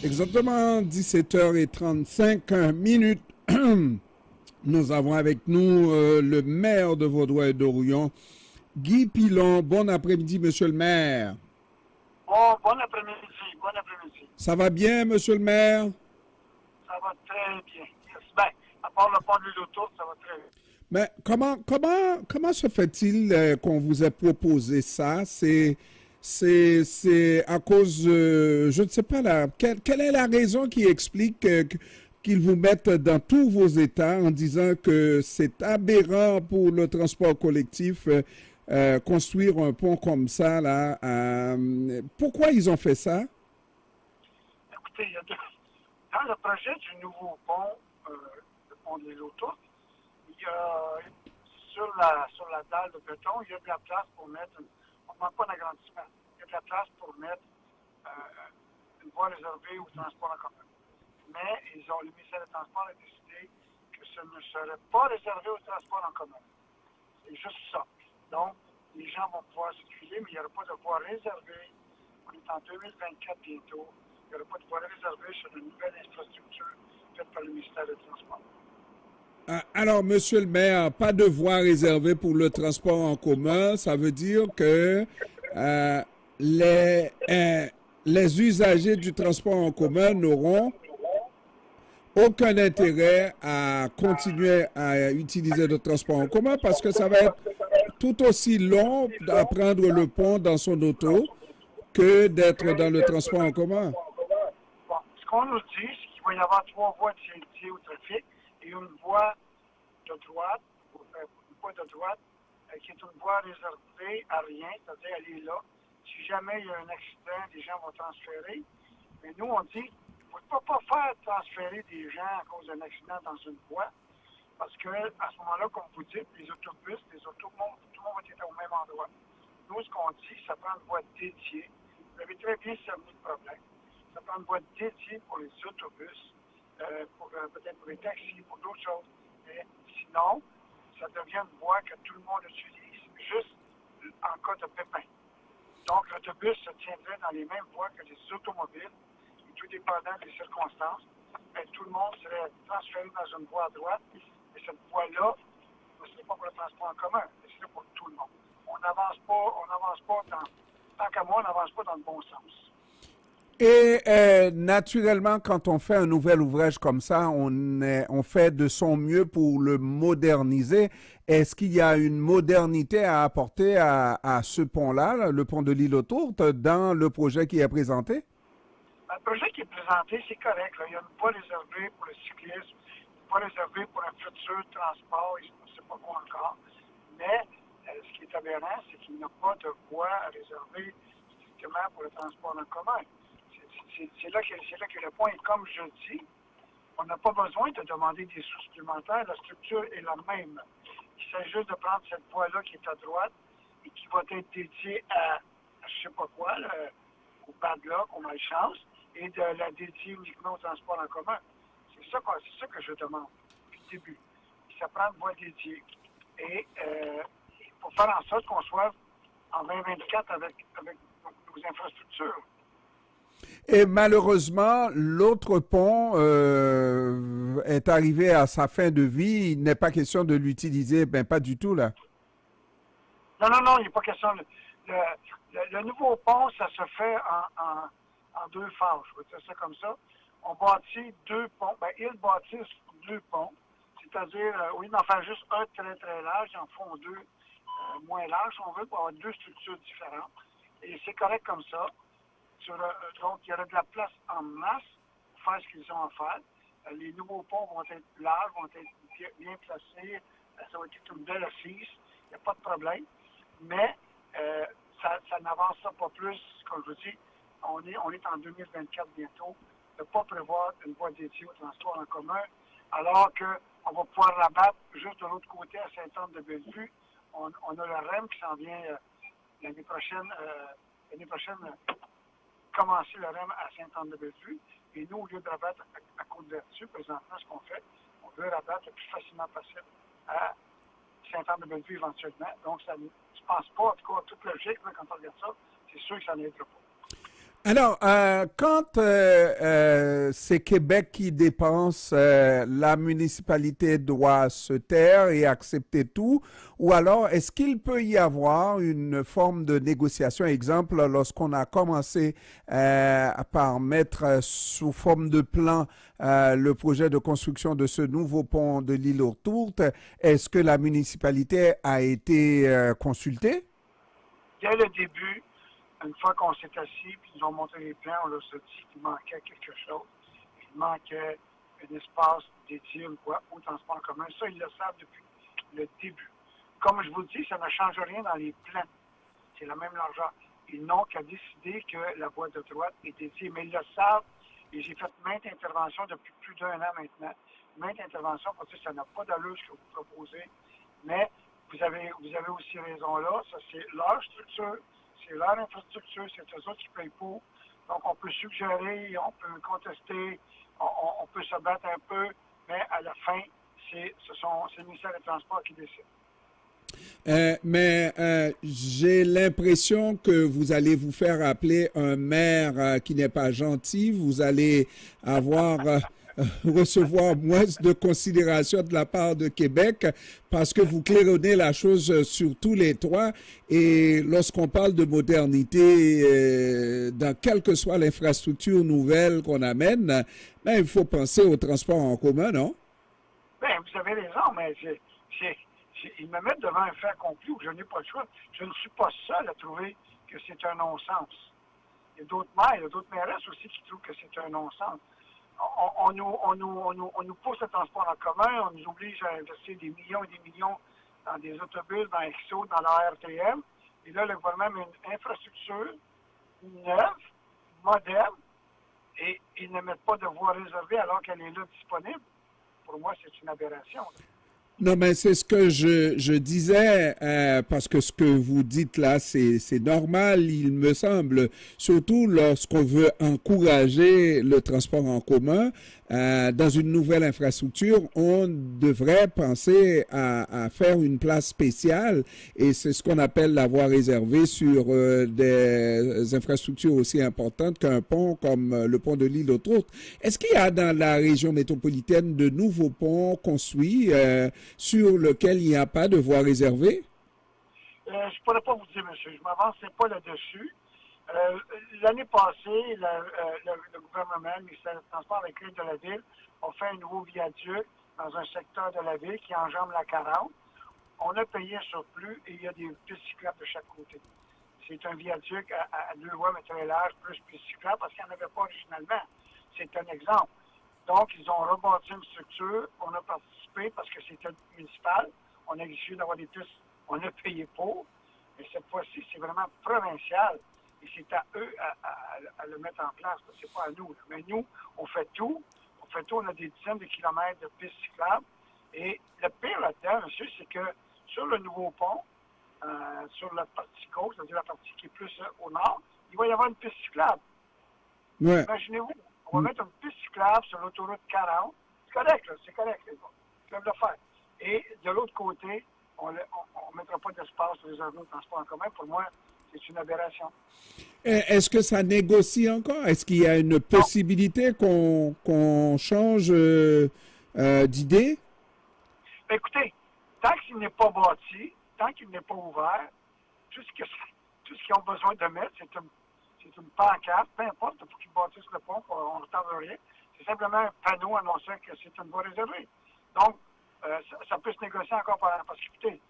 Exactement 17h35 minutes. Nous avons avec nous le maire de Vaudreuil et d'Orion, Guy Pilon. Bon après-midi, monsieur le maire. Bon après-midi, bon après-midi. Ça va bien, monsieur le maire? Ça va très bien. Ben, à part le pont de l'auto, ça va très bien. Mais comment se fait-il qu'on vous ait proposé ça? C'est à cause, je ne sais pas là, quelle est la raison qui explique qu'ils vous mettent dans tous vos états en disant que c'est aberrant pour le transport collectif construire un pont comme ça là. Pourquoi ils ont fait ça? Écoutez, dans le projet du nouveau pont, le pont de l'auto, il y a sur la dalle de béton, il y a de la place pour mettre, on ne manque pas d'agrandissement, il y a de la place pour mettre une voie réservée au transport en commun. Mais le ministère des Transports a décidé que ce ne serait pas réservé au transport en commun. C'est juste ça. Donc, les gens vont pouvoir circuler, mais il n'y aura pas de voie réservée. On est en 2024 bientôt. Il n'y aura pas de voie réservée sur une nouvelle infrastructure faite par le ministère des Transports. Alors, monsieur le maire, pas de voie réservée pour le transport en commun. Ça veut dire que euh, les, euh, les usagers du transport en commun n'auront aucun intérêt à continuer à utiliser le transport en commun parce que ça va être tout aussi long à prendre le pont dans son auto que d'être dans le transport en commun. Bon, ce qu'on nous dit, c'est qu'il va y avoir 3 voies dédiées au trafic et une voie de droite, une voie de droite, qui est une voie réservée à rien, c'est-à-dire elle est là. Si jamais il y a un accident, les gens vont transférer. Mais nous, on dit, vous ne pouvez pas faire transférer des gens à cause d'un accident dans une voie, parce que à ce moment-là, comme vous dites, les autobus, tout le monde va être au même endroit. Nous, ce qu'on dit, ça prend une voie dédiée. Vous avez très bien cerné le problème. Ça prend une voie dédiée pour les autobus, peut-être pour les taxis, pour d'autres choses. Mais sinon, ça devient une voie que tout le monde utilise juste en cas de pépin. Donc, l'autobus se tiendrait dans les mêmes voies que les automobiles, et tout dépendant des circonstances. Mais tout le monde serait transféré dans une voie à droite, et cette voie-là ne serait pas pour le transport en commun, mais c'est pour tout le monde. On n'avance pas tant qu'à moi, on n'avance pas dans le bon sens. Et naturellement, quand on fait un nouvel ouvrage comme ça, on fait de son mieux pour le moderniser. Est-ce qu'il y a une modernité à apporter à ce pont-là, là, le pont de l'île aux Tourtes, dans le projet qui est présenté? Le projet qui est présenté, c'est correct. Là. Il y a une voie réservée pour le cyclisme, une voie réservée pour un futur transport, je ne sais pas quoi encore. Mais ce qui est aberrant, c'est qu'il n'y a pas de voie réservée strictement pour le transport en commun. C'est là que le point est, comme je dis, on n'a pas besoin de demander des sous supplémentaires. La structure est la même. Il s'agit juste de prendre cette voie-là qui est à droite et qui va être dédiée à je ne sais pas quoi, là, au padlock, au malchance, et de la dédier uniquement au transport en commun. C'est ça que je demande depuis le début. Ça prend une voie dédiée. Et pour faire en sorte qu'on soit en 2024 avec nos infrastructures. Et malheureusement, l'autre pont est arrivé à sa fin de vie. Il n'est pas question de l'utiliser, ben pas du tout là. Non, il n'est pas question. Le nouveau pont, ça se fait en 2 phases. Je vais dire ça comme ça. On bâtit 2 ponts. Ben, ils bâtissent 2 ponts. C'est-à-dire, au lieu d'en faire juste un très, très large, ils en font 2 moins larges, si on veut, pour avoir 2 structures différentes. Et c'est correct comme ça. Donc, il y aura de la place en masse pour faire ce qu'ils ont à faire. Les nouveaux ponts vont être larges, vont être bien placés. Ça va être une belle assise. Il n'y a pas de problème. Mais ça n'avancera pas plus, comme je vous dis. On est en 2024 bientôt. De ne pas prévoir une voie dédiée au transport en commun, alors qu'on va pouvoir rabattre juste de l'autre côté à Sainte-Anne-de-Bellevue. On a le REM qui s'en vient l'année prochaine. Commencer le REM à Sainte-Anne-de-Bellevue. Et nous, au lieu de rabattre à Côte-Vertu, présentement, ce qu'on fait, on veut rabattre le plus facilement possible à Sainte-Anne-de-Bellevue éventuellement. Donc, je ne pense pas, en tout cas, toute logique, là, quand on regarde ça, c'est sûr que ça n'aidera pas. Alors, quand c'est Québec qui dépense, la municipalité doit se taire et accepter tout, ou alors est-ce qu'il peut y avoir une forme de négociation? Exemple, lorsqu'on a commencé par mettre sous forme de plan le projet de construction de ce nouveau pont de l'île aux Tourtes, est-ce que la municipalité a été consultée? Dès le début, une fois qu'on s'est assis, puis ils nous ont montré les plans, on leur a dit qu'il manquait quelque chose. Il manquait un espace dédié au transport en commun. Ça, ils le savent depuis le début. Comme je vous dis, ça ne change rien dans les plans. C'est la même largeur. Ils n'ont qu'à décider que la voie de droite est dédiée. Mais ils le savent. Et j'ai fait maintes interventions depuis plus d'1 an maintenant. Maintes interventions pour dire que ça n'a pas d'allure ce que vous proposez. Mais vous avez aussi raison là. Ça, c'est leur structure. C'est leur infrastructure, c'est eux autres qui payent pour. Donc, on peut suggérer, on peut contester, on peut se battre un peu, mais à la fin, c'est le ministère des Transports qui décide. Mais j'ai l'impression que vous allez vous faire appeler un maire qui n'est pas gentil. Vous allez avoir recevoir moins de considération de la part de Québec parce que vous claironnez la chose sur tous les toits. Et lorsqu'on parle de modernité, dans quelle que soit l'infrastructure nouvelle qu'on amène, ben, il faut penser au transport en commun, non? Bien, vous avez raison, mais ils me mettent devant un fait accompli où je n'ai pas le choix. Je ne suis pas seul à trouver que c'est un non-sens. Il y a d'autres maires, il y a d'autres mairesses aussi qui trouvent que c'est un non-sens. On nous pousse le transport en commun, on nous oblige à investir des millions et des millions dans des autobus, dans XO, dans la RTM. Et là, le gouvernement met une infrastructure neuve, moderne, et ils ne mettent pas de voie réservée alors qu'elle est là disponible. Pour moi, c'est une aberration. Non, mais c'est ce que je disais, parce que ce que vous dites là, c'est normal, il me semble, surtout lorsqu'on veut encourager le transport en commun. Dans une nouvelle infrastructure, on devrait penser à faire une place spéciale et c'est ce qu'on appelle la voie réservée sur des infrastructures aussi importantes qu'un pont comme le pont de l'île aux Tourtes. Est-ce qu'il y a dans la région métropolitaine de nouveaux ponts construits sur lesquels il n'y a pas de voie réservée? Je ne pourrais pas vous dire, monsieur. Je ne m'avancerai pas là-dessus. L'année passée, le gouvernement, le ministère des Transports, avec l'aide de la Ville, a fait un nouveau viaduc dans un secteur de la Ville qui enjambe la 40. On a payé un surplus et il y a des pistes cyclables de chaque côté. C'est un viaduc à 2 voies métrage plus pistes cyclables parce qu'il n'y en avait pas originalement. C'est un exemple. Donc, ils ont rebâti une structure. On a participé parce que c'était municipal. On a exigé d'avoir des pistes. On a payé pour. Mais cette fois-ci, c'est vraiment provincial. Et c'est à eux à le mettre en place. C'est pas à nous. Mais nous, on fait tout. On fait tout. On a des dizaines de kilomètres de pistes cyclables. Et le pire là-dedans, monsieur, c'est que sur le nouveau pont, sur la partie gauche, c'est-à-dire la partie qui est plus au nord, il va y avoir une piste cyclable. Ouais. Imaginez-vous, on va mettre une piste cyclable sur l'autoroute 40. C'est correct, là, c'est correct. Ils peuvent le faire. Et de l'autre côté, on ne mettra pas d'espace réservé au transport en commun. Pour moi, c'est une aberration. Est-ce que ça négocie encore? Est-ce qu'il y a une possibilité qu'on change d'idée? Écoutez, tant qu'il n'est pas bâti, tant qu'il n'est pas ouvert, tout ce qu'ils ont besoin de mettre, c'est une pancarte, peu importe, pour qu'ils bâtissent le pont, on ne retarde rien. C'est simplement un panneau annonçant que c'est une voie réservée. Donc, ça peut se négocier encore parce qu'écoutez,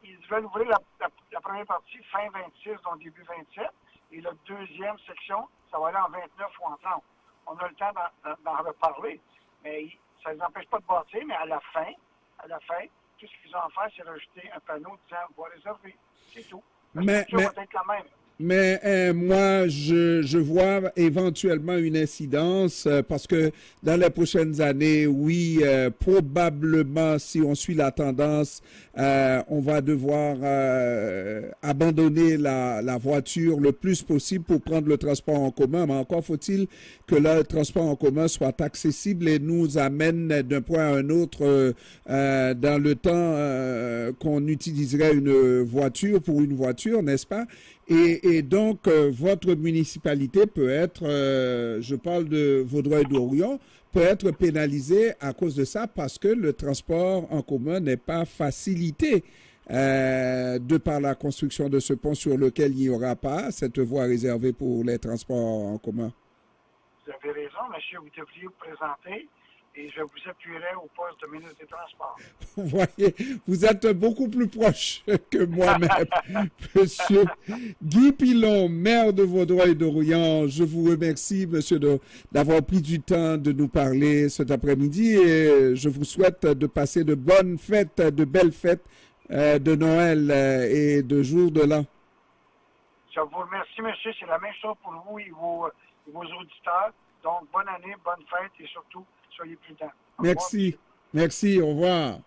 ils veulent ouvrir la première partie fin 26, donc début 27, et la deuxième section, ça va aller en 29 ou en 30. On a le temps d'en reparler, mais ça ne les empêche pas de bâtir, mais à la fin, tout ce qu'ils ont à faire, c'est rajouter un panneau disant voie réservée. C'est tout. La structure va être la même. Mais moi, je vois éventuellement une incidence parce que dans les prochaines années, oui, probablement, si on suit la tendance, on va devoir abandonner la voiture le plus possible pour prendre le transport en commun. Mais encore faut-il que le transport en commun soit accessible et nous amène d'un point à un autre dans le temps qu'on utiliserait une voiture pour une voiture, n'est-ce pas? Et donc, votre municipalité peut être, je parle de Vaudreuil-Dorion, peut être pénalisée à cause de ça parce que le transport en commun n'est pas facilité de par la construction de ce pont sur lequel il n'y aura pas cette voie réservée pour les transports en commun. Vous avez raison, monsieur, vous devriez vous présenter et je vous appuierai au poste de ministre des Transports. Vous voyez, vous êtes beaucoup plus proche que moi-même. Monsieur Guy Pilon, maire de Vaudreuil-Dorion, je vous remercie, monsieur, d'avoir pris du temps de nous parler cet après-midi et je vous souhaite de passer de bonnes fêtes, de belles fêtes de Noël et de jour de l'an. Je vous remercie, monsieur. C'est la même chose pour vous et vos auditeurs. Donc, bonne année, bonne fête et surtout, soyez prudents. Merci. Merci. Au revoir.